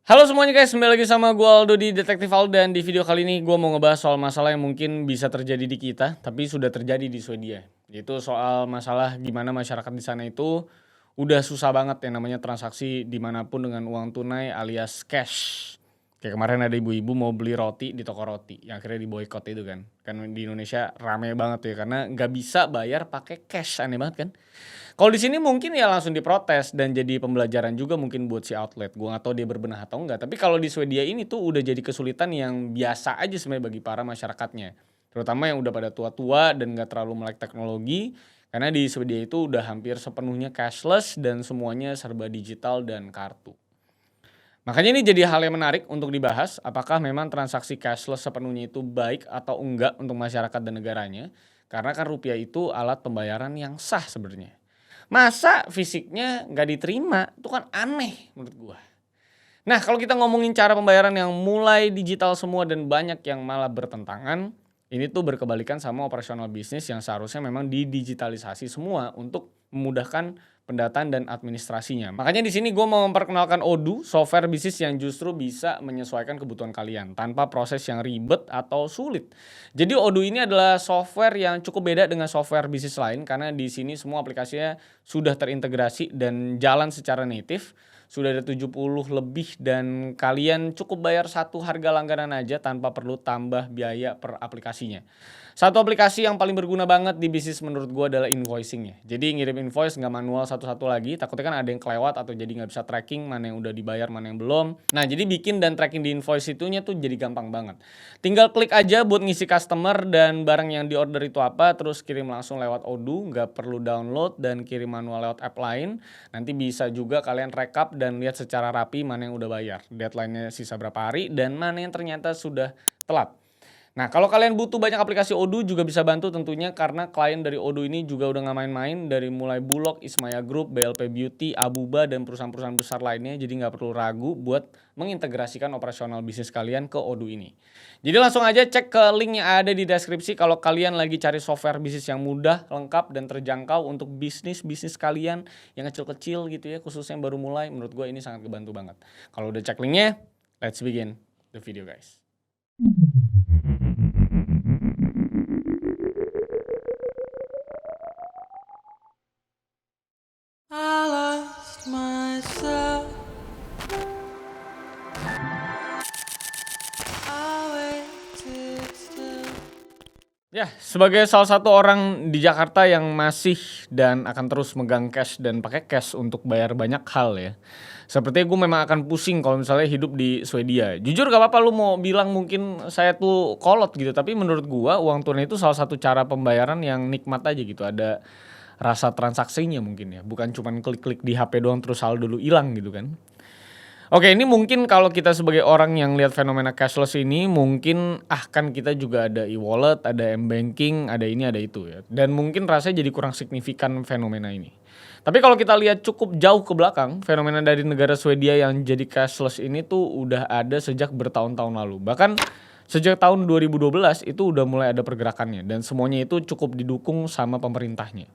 Halo semuanya guys, kembali lagi sama gue Aldo di Detektif Aldo. Dan di video kali ini gue mau ngebahas soal masalah yang mungkin bisa terjadi di kita, tapi sudah terjadi di Swedia. Yaitu soal masalah gimana masyarakat di sana itu udah susah banget yang namanya transaksi dimanapun dengan uang tunai alias cash. Kayak kemarin ada ibu-ibu mau beli roti di toko roti, yang akhirnya diboykot itu kan. Kan di Indonesia rame banget tuh ya, karena nggak bisa bayar pakai cash, aneh banget kan. Kalau di sini mungkin ya langsung diprotes dan jadi pembelajaran juga mungkin buat si outlet. Gua nggak tahu dia berbenah atau enggak. Tapi kalau di Swedia ini tuh udah jadi kesulitan yang biasa aja sebenarnya bagi para masyarakatnya. Terutama yang udah pada tua-tua dan nggak terlalu melek teknologi. Karena di Swedia itu udah hampir sepenuhnya cashless dan semuanya serba digital dan kartu. Makanya ini jadi hal yang menarik untuk dibahas. Apakah memang transaksi cashless sepenuhnya itu baik atau enggak untuk masyarakat dan negaranya. Karena kan rupiah itu alat pembayaran yang sah sebenarnya. Masa fisiknya nggak diterima? Itu kan aneh menurut gua. Nah, kalau kita ngomongin cara pembayaran yang mulai digital semua dan banyak yang malah bertentangan, ini tuh berkebalikan sama operasional bisnis yang seharusnya memang didigitalisasi semua untuk memudahkan pendataan dan administrasinya. Makanya di sini gue mau memperkenalkan Odoo, software bisnis yang justru bisa menyesuaikan kebutuhan kalian tanpa proses yang ribet atau sulit. Jadi Odoo ini adalah software yang cukup beda dengan software bisnis lain karena di sini semua aplikasinya sudah terintegrasi dan jalan secara native. Sudah ada 70 lebih dan kalian cukup bayar satu harga langganan aja tanpa perlu tambah biaya per aplikasinya. Satu aplikasi yang paling berguna banget di bisnis menurut gue adalah invoicingnya. Jadi ngirim invoice nggak manual satu-satu lagi, takutnya kan ada yang kelewat atau jadi nggak bisa tracking mana yang udah dibayar mana yang belum. Nah jadi bikin dan tracking di invoice itunya tuh jadi gampang banget. Tinggal klik aja buat ngisi customer dan barang yang di order itu apa, terus kirim langsung lewat Odoo, nggak perlu download dan kirim manual lewat app lain. Nanti bisa juga kalian rekap dan lihat secara rapi mana yang udah bayar, deadline-nya sisa berapa hari, dan mana yang ternyata sudah telat. Nah, kalau kalian butuh banyak aplikasi Odoo juga bisa bantu tentunya karena klien dari Odoo ini juga udah nggak main-main dari mulai Bulog, Ismaya Group, BLP Beauty, Abuba, dan perusahaan-perusahaan besar lainnya. Jadi nggak perlu ragu buat mengintegrasikan operasional bisnis kalian ke Odoo ini. Jadi langsung aja cek ke link yang ada di deskripsi kalau kalian lagi cari software bisnis yang mudah, lengkap, dan terjangkau untuk bisnis-bisnis kalian yang kecil-kecil gitu ya, khususnya yang baru mulai. Menurut gue ini sangat kebantu banget. Kalau udah cek linknya, let's begin the video guys. I lost myself. I waited still. Ya, sebagai salah satu orang di Jakarta yang masih dan akan terus megang cash dan pakai cash untuk bayar banyak hal ya. Sepertinya gue memang akan pusing kalau misalnya hidup di Swedia. Jujur gak apa-apa lu mau bilang mungkin saya tuh kolot gitu, tapi menurut gua uang tunai itu salah satu cara pembayaran yang nikmat aja gitu. Ada rasa transaksinya mungkin ya, bukan cuman klik-klik di HP doang terus saldo dulu hilang gitu kan. Oke, ini mungkin kalau kita sebagai orang yang lihat fenomena cashless ini mungkin kan kita juga ada e-wallet, ada m-banking, ada ini ada itu ya. Dan mungkin rasanya jadi kurang signifikan fenomena ini. Tapi kalau kita lihat cukup jauh ke belakang, fenomena dari negara Swedia yang jadi cashless ini tuh udah ada sejak bertahun-tahun lalu. Bahkan sejak tahun 2012 itu udah mulai ada pergerakannya dan semuanya itu cukup didukung sama pemerintahnya.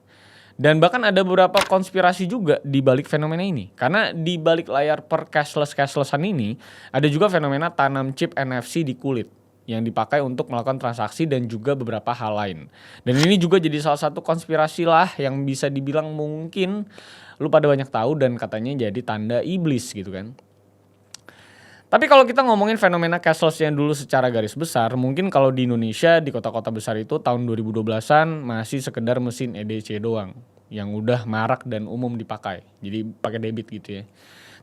Dan bahkan ada beberapa konspirasi juga di balik fenomena ini. Karena di balik layar per cashlessan ini, ada juga fenomena tanam chip NFC di kulit yang dipakai untuk melakukan transaksi dan juga beberapa hal lain. Dan ini juga jadi salah satu konspirasi lah yang bisa dibilang mungkin lu pada banyak tahu dan katanya jadi tanda iblis gitu kan. Tapi kalau kita ngomongin fenomena cashless yang dulu secara garis besar, mungkin kalau di Indonesia di kota-kota besar itu tahun 2012-an masih sekedar mesin EDC doang yang udah marak dan umum dipakai. Jadi pakai debit gitu ya.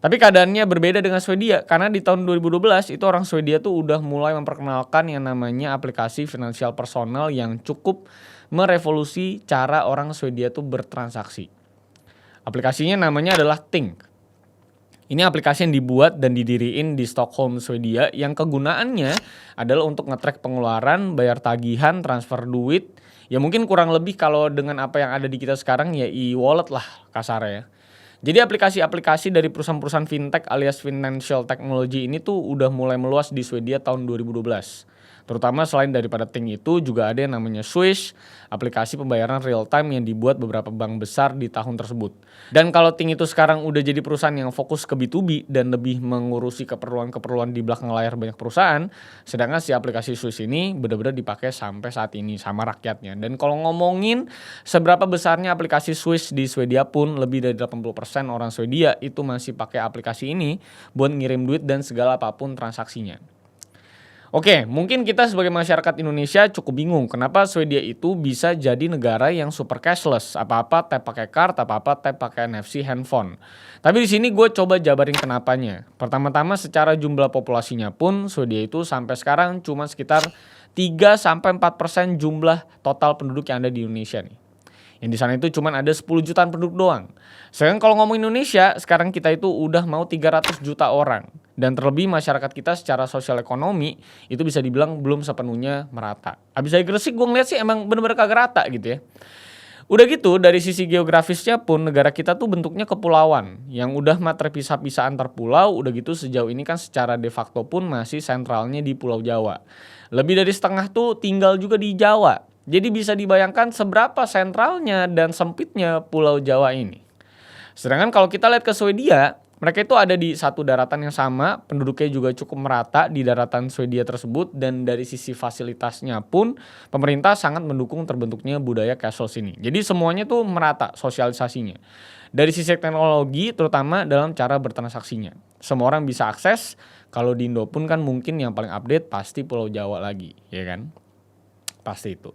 Tapi keadaannya berbeda dengan Swedia karena di tahun 2012 itu orang Swedia tuh udah mulai memperkenalkan yang namanya aplikasi finansial personal yang cukup merevolusi cara orang Swedia tuh bertransaksi. Aplikasinya namanya adalah Tink. Ini aplikasi yang dibuat dan didiriin di Stockholm, Swedia yang kegunaannya adalah untuk nge-track pengeluaran, bayar tagihan, transfer duit. Ya mungkin kurang lebih kalau dengan apa yang ada di kita sekarang ya e-wallet lah kasarnya. Jadi aplikasi-aplikasi dari perusahaan-perusahaan fintech alias financial technology ini tuh udah mulai meluas di Swedia tahun 2012. Terutama selain daripada Tink itu juga ada yang namanya Swish, aplikasi pembayaran real time yang dibuat beberapa bank besar di tahun tersebut. Dan kalau Tink itu sekarang udah jadi perusahaan yang fokus ke B2B dan lebih mengurusi keperluan-keperluan di belakang layar banyak perusahaan, sedangkan si aplikasi Swish ini benar-benar dipakai sampai saat ini sama rakyatnya. Dan kalau ngomongin seberapa besarnya aplikasi Swish di Swedia pun, lebih dari 80% orang Swedia itu masih pakai aplikasi ini buat ngirim duit dan segala apapun transaksinya. Oke, mungkin kita sebagai masyarakat Indonesia cukup bingung kenapa Swedia itu bisa jadi negara yang super cashless. Apa-apa tap pakai card, apa-apa tap pakai NFC handphone. Tapi di sini gue coba jabarin kenapanya. Pertama-tama secara jumlah populasinya pun Swedia itu sampai sekarang cuma sekitar 3-4% jumlah total penduduk yang ada di Indonesia nih. Yang di sana itu cuma ada 10 jutaan penduduk doang. Sedangkan kalau ngomong Indonesia, sekarang kita itu udah mau 300 juta orang. Dan terlebih masyarakat kita secara sosial ekonomi itu bisa dibilang belum sepenuhnya merata. Abis dari Gresik gue ngeliat sih emang bener-bener kagak rata gitu ya. Udah gitu dari sisi geografisnya pun negara kita tuh bentuknya kepulauan. Yang udah mah terpisah-pisah antar pulau, udah gitu sejauh ini kan secara de facto pun masih sentralnya di Pulau Jawa. Lebih dari setengah tuh tinggal juga di Jawa. Jadi bisa dibayangkan seberapa sentralnya dan sempitnya Pulau Jawa ini. Sedangkan kalau kita lihat ke Swedia, mereka itu ada di satu daratan yang sama, penduduknya juga cukup merata di daratan Swedia tersebut, dan dari sisi fasilitasnya pun pemerintah sangat mendukung terbentuknya budaya cashless ini. Jadi semuanya tuh merata sosialisasinya. Dari sisi teknologi terutama dalam cara bertransaksinya. Semua orang bisa akses, kalau di Indo pun kan mungkin yang paling update pasti Pulau Jawa lagi, ya kan? Pasti itu.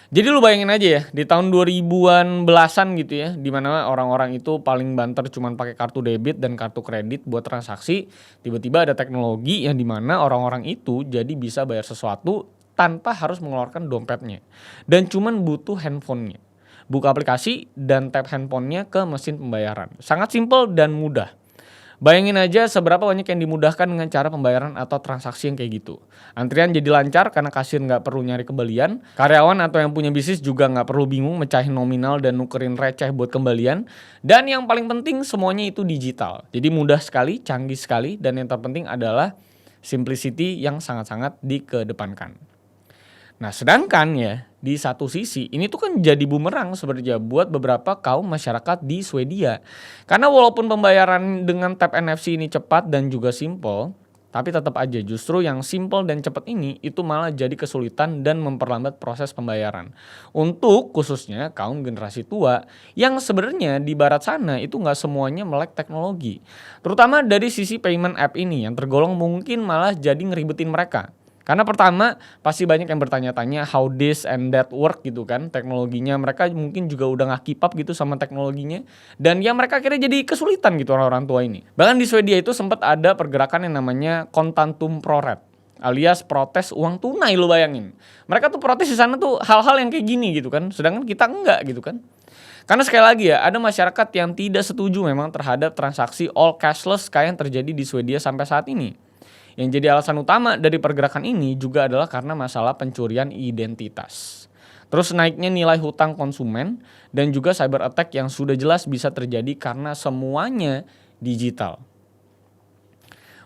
Jadi lu bayangin aja ya, di tahun 2000-an belasan gitu ya, di mana orang-orang itu paling banter cuman pakai kartu debit dan kartu kredit buat transaksi, tiba-tiba ada teknologi yang dimana orang-orang itu jadi bisa bayar sesuatu tanpa harus mengeluarkan dompetnya. Dan cuman butuh handphonenya. Buka aplikasi dan tap handphonenya ke mesin pembayaran. Sangat simpel dan mudah. Bayangin aja seberapa banyak yang dimudahkan dengan cara pembayaran atau transaksi yang kayak gitu. Antrian jadi lancar karena kasir nggak perlu nyari kembalian. Karyawan atau yang punya bisnis juga nggak perlu bingung mecahin nominal dan nukerin receh buat kembalian. Dan yang paling penting semuanya itu digital. Jadi mudah sekali, canggih sekali, dan yang terpenting adalah simplicity yang sangat-sangat dikedepankan. Nah sedangkan ya di satu sisi ini tuh kan jadi bumerang sebenarnya buat beberapa kaum masyarakat di Swedia. Karena walaupun pembayaran dengan tap NFC ini cepat dan juga simple, tapi tetap aja justru yang simple dan cepat ini itu malah jadi kesulitan dan memperlambat proses pembayaran. Untuk khususnya kaum generasi tua yang sebenarnya di barat sana itu nggak semuanya melek teknologi. Terutama dari sisi payment app ini yang tergolong mungkin malah jadi ngeribetin mereka. Karena pertama pasti banyak yang bertanya-tanya how this and that work gitu kan teknologinya, mereka mungkin juga udah gak keep up gitu sama teknologinya, dan ya mereka akhirnya jadi kesulitan gitu orang-orang tua ini. Bahkan di Swedia itu sempat ada pergerakan yang namanya Kontantum Proret alias protes uang tunai, lo bayangin. Mereka tuh protes di sana tuh hal-hal yang kayak gini gitu kan, sedangkan kita enggak gitu kan. Karena sekali lagi ya, ada masyarakat yang tidak setuju memang terhadap transaksi all cashless kayak yang terjadi di Swedia sampai saat ini. Yang jadi alasan utama dari pergerakan ini juga adalah karena masalah pencurian identitas. Terus naiknya nilai hutang konsumen dan juga cyber attack yang sudah jelas bisa terjadi karena semuanya digital.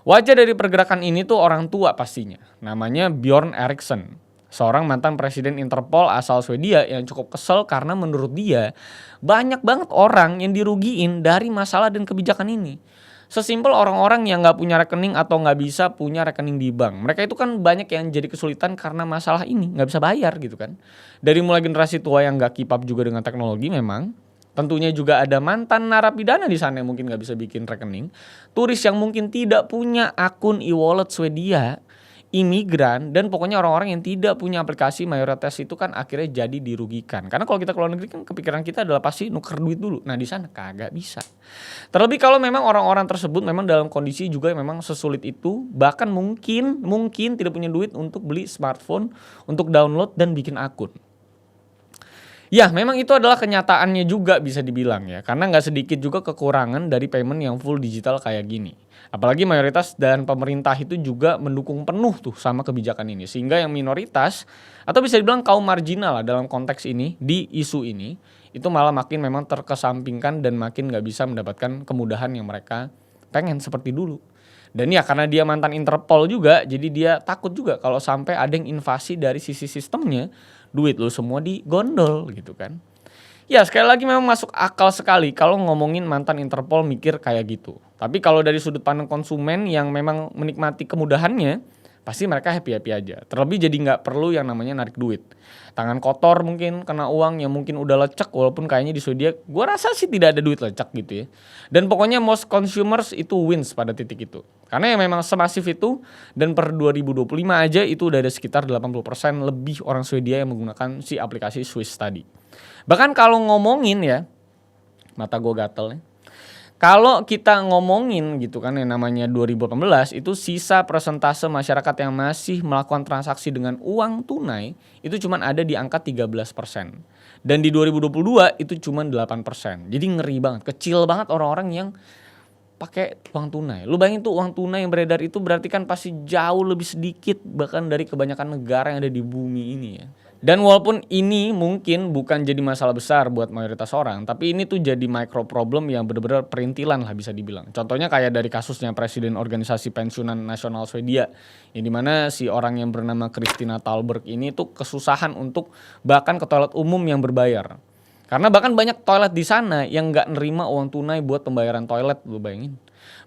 Wajah dari pergerakan ini tuh orang tua pastinya, namanya Bjorn Eriksson. Seorang mantan presiden Interpol asal Swedia yang cukup kesel karena menurut dia banyak banget orang yang dirugiin dari masalah dan kebijakan ini. Sesimpel orang-orang yang nggak punya rekening atau nggak bisa punya rekening di bank. Mereka itu kan banyak yang jadi kesulitan karena masalah ini, nggak bisa bayar gitu kan. Dari mulai generasi tua yang nggak keep up juga dengan teknologi memang. Tentunya juga ada mantan narapidana di sana yang mungkin nggak bisa bikin rekening. Turis yang mungkin tidak punya akun e-wallet Swedia. Imigran, dan pokoknya orang-orang yang tidak punya aplikasi mayoritas itu kan akhirnya jadi dirugikan. Karena kalau kita keluar negeri kan kepikiran kita adalah pasti nuker duit dulu. Nah di sana kagak bisa. Terlebih kalau memang orang-orang tersebut memang dalam kondisi juga memang sesulit itu, bahkan mungkin tidak punya duit untuk beli smartphone, untuk download dan bikin akun. Ya memang itu adalah kenyataannya juga bisa dibilang ya. Karena nggak sedikit juga kekurangan dari payment yang full digital kayak gini. Apalagi mayoritas dan pemerintah itu juga mendukung penuh tuh sama kebijakan ini. Sehingga yang minoritas atau bisa dibilang kaum marginal lah dalam konteks ini, di isu ini, itu malah makin memang terkesampingkan dan makin nggak bisa mendapatkan kemudahan yang mereka pengen seperti dulu. Dan ya karena dia mantan Interpol juga, jadi dia takut juga kalau sampai ada yang invasi dari sisi sistemnya, duit lu semua digondol gitu kan. Ya sekali lagi memang masuk akal sekali kalau ngomongin mantan Interpol mikir kayak gitu. Tapi kalau dari sudut pandang konsumen yang memang menikmati kemudahannya, pasti mereka happy-happy aja. Terlebih jadi nggak perlu yang namanya narik duit. Tangan kotor mungkin kena uang yang mungkin udah lecek, walaupun kayaknya di Swedia gue rasa sih tidak ada duit lecek gitu ya. Dan pokoknya most consumers itu wins pada titik itu. Karena ya memang semasif itu, dan per 2025 aja itu udah ada sekitar 80% lebih orang Swedia yang menggunakan si aplikasi Swiss tadi. Bahkan kalau ngomongin ya, mata gue gatel ya. Kalau kita ngomongin gitu kan yang namanya 2018 itu sisa persentase masyarakat yang masih melakukan transaksi dengan uang tunai itu cuman ada di angka 13%. Dan di 2022 itu cuman 8%. Jadi ngeri banget, kecil banget orang-orang yang pakai uang tunai. Lu bayangin tuh uang tunai yang beredar itu berarti kan pasti jauh lebih sedikit bahkan dari kebanyakan negara yang ada di bumi ini ya. Dan walaupun ini mungkin bukan jadi masalah besar buat mayoritas orang, tapi ini tuh jadi micro problem yang benar-benar perintilan lah bisa dibilang. Contohnya kayak dari kasusnya Presiden Organisasi Pensiunan Nasional Swedia, yang dimana si orang yang bernama Kristina Thalberg ini tuh kesusahan untuk bahkan ke toilet umum yang berbayar. Karena bahkan banyak toilet di sana yang nggak nerima uang tunai buat pembayaran toilet, lu bayangin.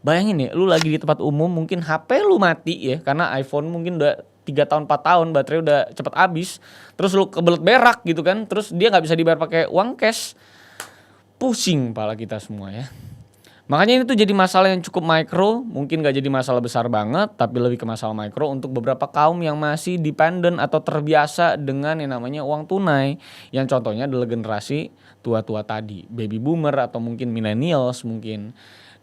Bayangin ya, lu lagi di tempat umum mungkin HP lu mati ya, karena iPhone mungkin udah 3 tahun 4 tahun baterai udah cepet habis, terus lu kebelet berak gitu kan, terus dia nggak bisa dibayar pakai uang cash, pusing kepala kita semua ya. Makanya ini tuh jadi masalah yang cukup mikro, mungkin gak jadi masalah besar banget, tapi lebih ke masalah mikro untuk beberapa kaum yang masih dependent atau terbiasa dengan yang namanya uang tunai, yang contohnya adalah generasi tua-tua tadi, baby boomer atau mungkin millennials mungkin.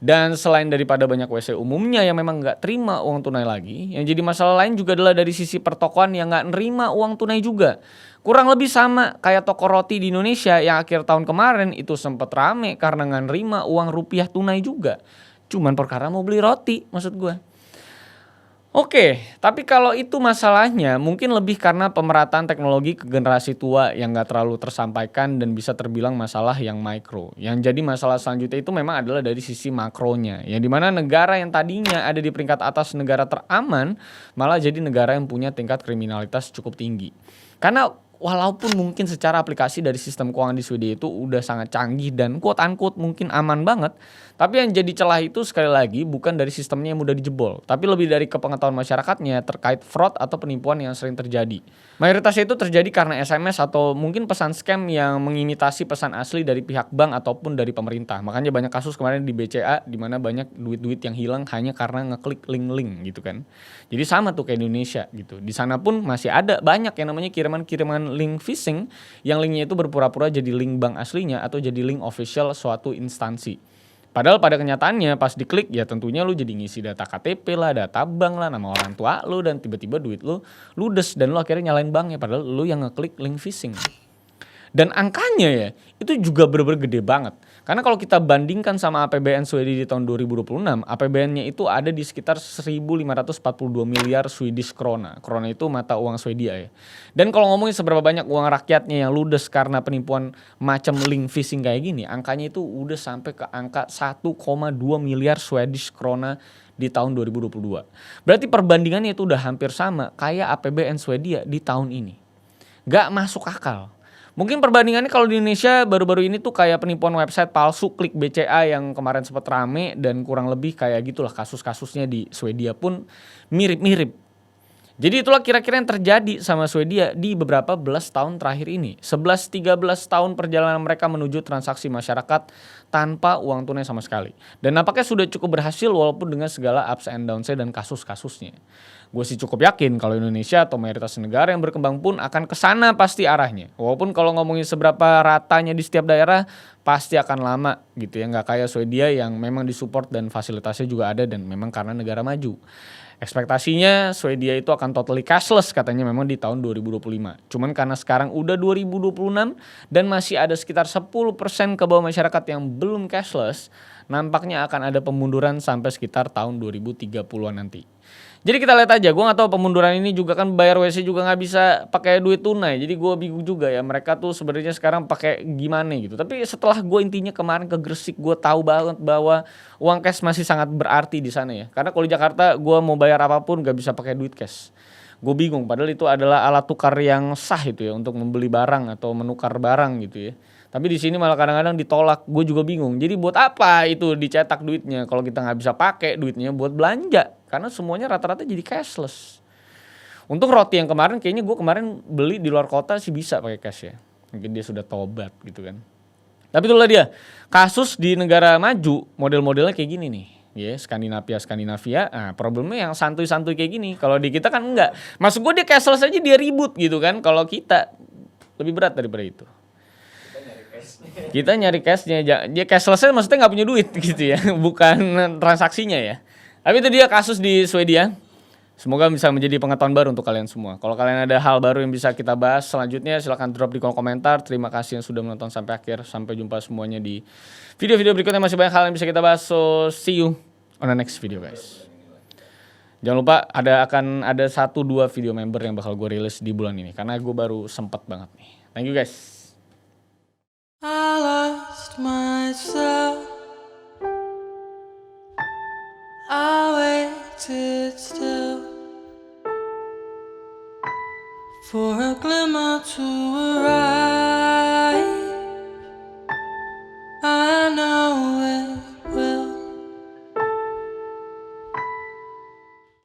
Dan selain daripada banyak WC umumnya yang memang nggak terima uang tunai lagi, yang jadi masalah lain juga adalah dari sisi pertokoan yang nggak nerima uang tunai juga. Kurang lebih sama kayak toko roti di Indonesia yang akhir tahun kemarin itu sempat rame karena nggak nerima uang rupiah tunai juga. Cuman perkara mau beli roti maksud gue. Oke, tapi kalau itu masalahnya mungkin lebih karena pemerataan teknologi ke generasi tua yang gak terlalu tersampaikan dan bisa terbilang masalah yang mikro. Yang jadi masalah selanjutnya itu memang adalah dari sisi makronya, yang dimana negara yang tadinya ada di peringkat atas negara teraman malah jadi negara yang punya tingkat kriminalitas cukup tinggi. Karena walaupun mungkin secara aplikasi dari sistem keuangan di Swedia itu udah sangat canggih dan quote unquote mungkin aman banget, tapi yang jadi celah itu sekali lagi bukan dari sistemnya yang mudah dijebol, tapi lebih dari kepengetahuan masyarakatnya terkait fraud atau penipuan yang sering terjadi. Mayoritasnya itu terjadi karena SMS atau mungkin pesan scam yang mengimitasi pesan asli dari pihak bank ataupun dari pemerintah. Makanya banyak kasus kemarin di BCA di mana banyak duit-duit yang hilang hanya karena ngeklik link-link gitu kan. Jadi sama tuh kayak Indonesia gitu. Di sana pun masih ada banyak yang namanya kiriman-kiriman link phishing yang linknya itu berpura-pura jadi link bank aslinya atau jadi link official suatu instansi. Padahal pada kenyataannya pas diklik ya tentunya lu jadi ngisi data KTP lah, data bank lah, nama orang tua lu, dan tiba-tiba duit lu ludes dan lu akhirnya nyalain banknya padahal lu yang ngeklik link phishing. Dan angkanya ya itu juga bener-bener gede banget. Karena kalau kita bandingkan sama APBN Swedia di tahun 2026, APBN-nya itu ada di sekitar 1.542 miliar Swedish krona. Krona itu mata uang Swedia ya. Dan kalau ngomongin seberapa banyak uang rakyatnya yang ludes karena penipuan macam link phishing kayak gini, angkanya itu udah sampai ke angka 1,2 miliar Swedish krona di tahun 2022. Berarti perbandingannya itu udah hampir sama kayak APBN Swedia di tahun ini. Gak masuk akal. Mungkin perbandingannya kalau di Indonesia baru-baru ini tuh kayak penipuan website palsu klik BCA yang kemarin sempat rame, dan kurang lebih kayak gitulah kasus-kasusnya di Swedia pun mirip-mirip. Jadi itulah kira-kira yang terjadi sama Swedia di beberapa belas tahun terakhir ini. 11-13 tahun perjalanan mereka menuju transaksi masyarakat tanpa uang tunai sama sekali. Dan nampaknya sudah cukup berhasil walaupun dengan segala ups and downs dan kasus-kasusnya. Gue sih cukup yakin kalau Indonesia atau mayoritas negara yang berkembang pun akan kesana pasti arahnya. Walaupun kalau ngomongin seberapa ratanya di setiap daerah pasti akan lama gitu ya. Nggak kayak Swedia yang memang disupport dan fasilitasnya juga ada dan memang karena negara maju. Ekspektasinya Swedia itu akan totally cashless katanya memang di tahun 2025. Cuman karena sekarang udah 2026 dan masih ada sekitar 10% ke bawah masyarakat yang belum cashless, nampaknya akan ada pemunduran sampai sekitar tahun 2030-an nanti. Jadi kita lihat aja, gue nggak tahu pemunduran ini juga kan bayar WC juga nggak bisa pakai duit tunai. Jadi gue bingung juga ya mereka tuh sebenarnya sekarang pakai gimana gitu. Tapi setelah gue intinya kemarin ke Gresik, gue tahu banget bahwa uang cash masih sangat berarti di sana ya. Karena kalau di Jakarta gue mau bayar apapun nggak bisa pakai duit cash. Gue bingung, padahal itu adalah alat tukar yang sah itu ya untuk membeli barang atau menukar barang gitu ya. Tapi di sini malah kadang-kadang ditolak, gue juga bingung. Jadi buat apa itu dicetak duitnya kalau kita nggak bisa pakai duitnya buat belanja? Karena semuanya rata-rata jadi cashless. Untuk roti yang kemarin kayaknya gue kemarin beli di luar kota sih bisa pakai cash ya. Mungkin dia sudah tobat gitu kan. Tapi itulah dia, kasus di negara maju model-modelnya kayak gini nih. Ya, Skandinavia. Nah, problemnya yang santuy-santuy kayak gini. Kalau di kita kan enggak. Maksud gue dia cashless aja dia ribut gitu kan. Kalau kita lebih berat daripada itu. Kita nyari cashnya, dia cashlessnya maksudnya nggak punya duit gitu ya, bukan transaksinya ya. Tapi itu dia kasus di Swedia. Semoga bisa menjadi pengetahuan baru untuk kalian semua. Kalau kalian ada hal baru yang bisa kita bahas selanjutnya, silahkan drop di kolom komentar. Terima kasih yang sudah menonton sampai akhir. Sampai jumpa semuanya di video-video berikutnya. Masih banyak hal yang bisa kita bahas. So see you on the next video guys. Jangan lupa akan ada 1-2 video member yang bakal gue rilis di bulan ini. Karena gue baru sempet banget nih. Thank you guys. I lost myself. I waited still for a glimmer to arrive.